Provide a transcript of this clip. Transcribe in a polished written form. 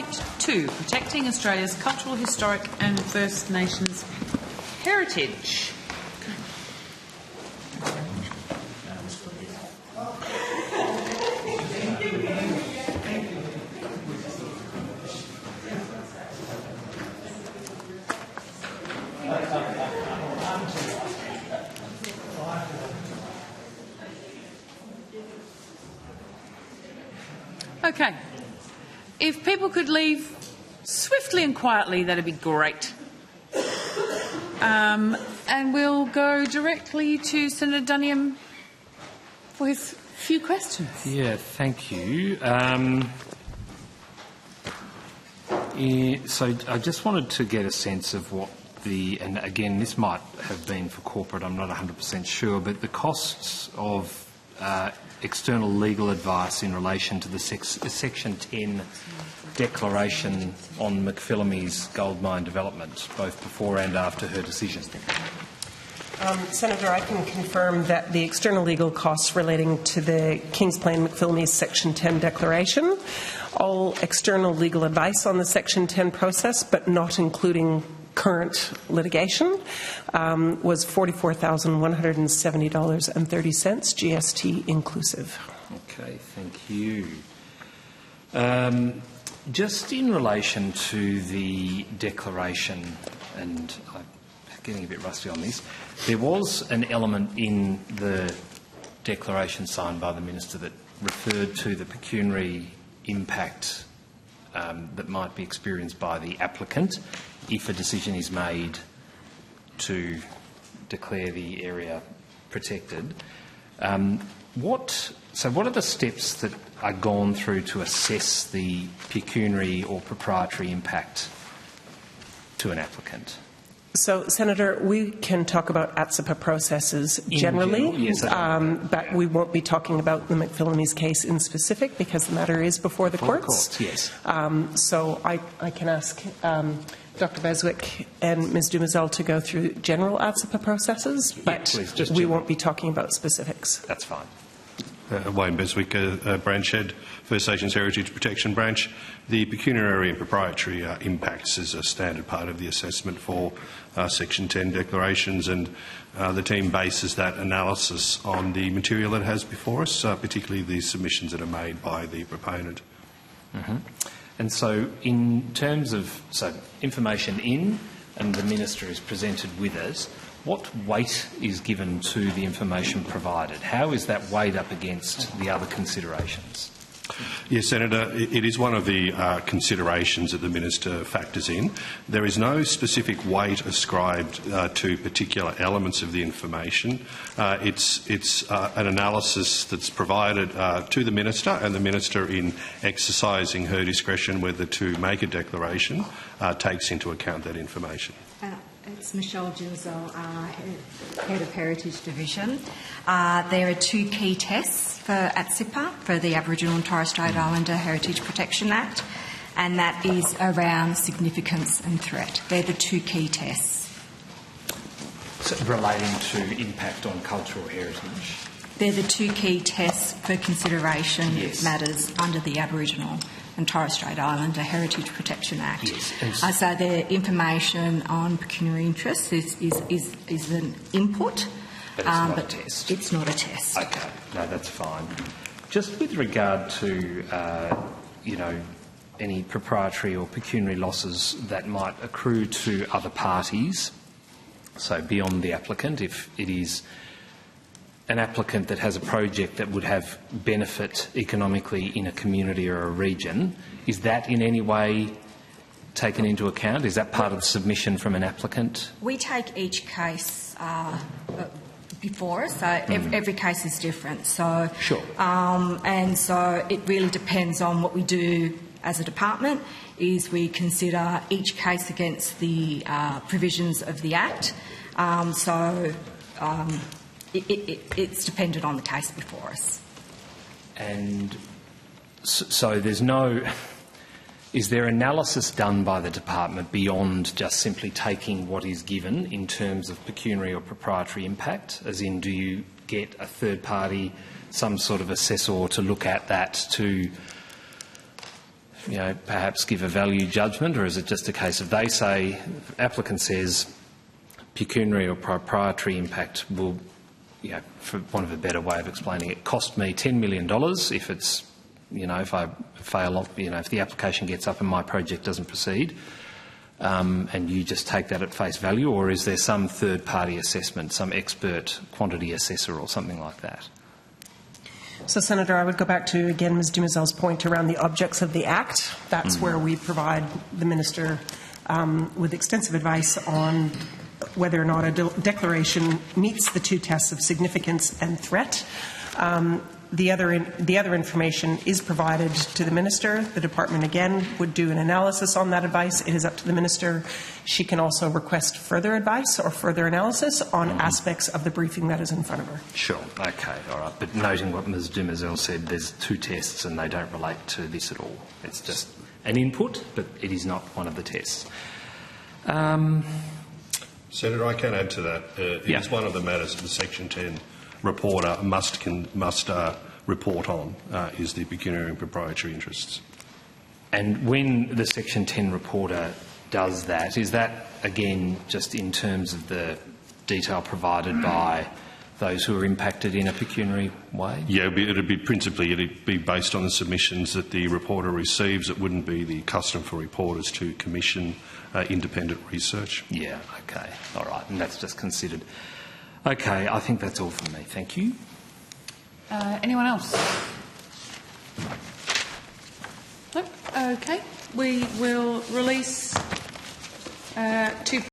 2.2, protecting Australia's cultural, historic and First Nations heritage. Okay. If people could leave swiftly and quietly, that'd be great. And we'll go directly to Senator Duniam for his few questions. Yeah, thank you. So I just wanted to get a sense of what and again, this might have been for corporate, I'm not 100% sure, but the costs of external legal advice in relation to the Section 10 declaration on McPhillamy's gold mine development, both before and after her decision. Senator, I can confirm that the external legal costs relating to the Kings Plain McPhillamy's Section 10 declaration, all external legal advice on the Section 10 process, but not including current litigation, was $44,170.30, GST inclusive. Okay, thank you. Just in relation to the declaration, and I'm getting a bit rusty on this, there was an element in the declaration signed by the Minister that referred to the pecuniary impact that might be experienced by the applicant if a decision is made to declare the area protected. What are the steps that are gone through to assess the pecuniary or proprietary impact to an applicant? So, Senator, we can talk about AUSPA processes generally, yes, but we won't be talking about the McPhillamy's case in specific because the matter is before the courts. Yes. So I can ask Dr. Beswick and Ms. Dumazel to go through general AUSPA processes, but we won't be talking about specifics. That's fine. Wayne Beswick, Branch Head, First Nations Heritage Protection Branch. The pecuniary and proprietary impacts is a standard part of the assessment for Section 10 declarations, and the team bases that analysis on the material it has before us, particularly the submissions that are made by the proponent. Mm-hmm. And so in terms of information in, and the Minister is presented with us, what weight is given to the information provided? How is that weighed up against the other considerations? Yes, Senator, it is one of the considerations that the Minister factors in. There is no specific weight ascribed to particular elements of the information. It's an analysis that's provided to the Minister, and the Minister, in exercising her discretion whether to make a declaration, takes into account that information. It's Michelle Dumazel, Head of Heritage Division. There are two key tests for AUSPA, for the Aboriginal and Torres Strait Islander Heritage Protection Act, and that is around significance and threat. They're the two key tests. So relating to impact on cultural heritage? They're the two key tests for consideration matters under the Aboriginal and Torres Strait Islander Heritage Protection Act. Yes. So the information on pecuniary interest is an input. But it's not a test. It's not a test. Okay, no, that's fine. Just with regard to, any proprietary or pecuniary losses that might accrue to other parties, so beyond the applicant, if it is an applicant that has a project that would have benefit economically in a community or a region, is that in any way taken into account? Is that part of the submission from an applicant? We take each case before us, so every case is different. So, sure. And so it really depends on what we do as a department. Is we consider each case against the provisions of the Act. It's dependent on the case before us. And so there's no... Is there analysis done by the department beyond just simply taking what is given in terms of pecuniary or proprietary impact? As in, do you get a third party, some sort of assessor to look at that to perhaps give a value judgment, or is it just a case of they say, applicant says, pecuniary or proprietary impact will, for want of a better way of explaining it, cost me $10 million if it's, if I fail, if the application gets up and my project doesn't proceed, and you just take that at face value, or is there some third-party assessment, some expert quantity assessor or something like that? So, Senator, I would go back to, again, Ms Dumazel's point around the objects of the Act. That's where we provide the Minister with extensive advice on whether or not a declaration meets the two tests of significance and threat. The other information is provided to the Minister. The Department, again, would do an analysis on that advice. It is up to the Minister. She can also request further advice or further analysis on aspects of the briefing that is in front of her. Sure. Okay. All right. But noting what Ms Dumazel said, there's two tests and they don't relate to this at all. It's just an input, but it is not one of the tests. Senator, I can add to that. It is one of the matters that the Section 10 reporter must report on, is the pecuniary and proprietary interests. And when the Section 10 reporter does that, is that, again, just in terms of the detail provided by those who are impacted in a pecuniary way? Yeah, it'd be based on the submissions that the reporter receives. It wouldn't be the custom for reporters to commission independent research. Yeah, okay, all right, and that's just considered. Okay, I think that's all from me. Thank you. Anyone else? No? Okay. We will release two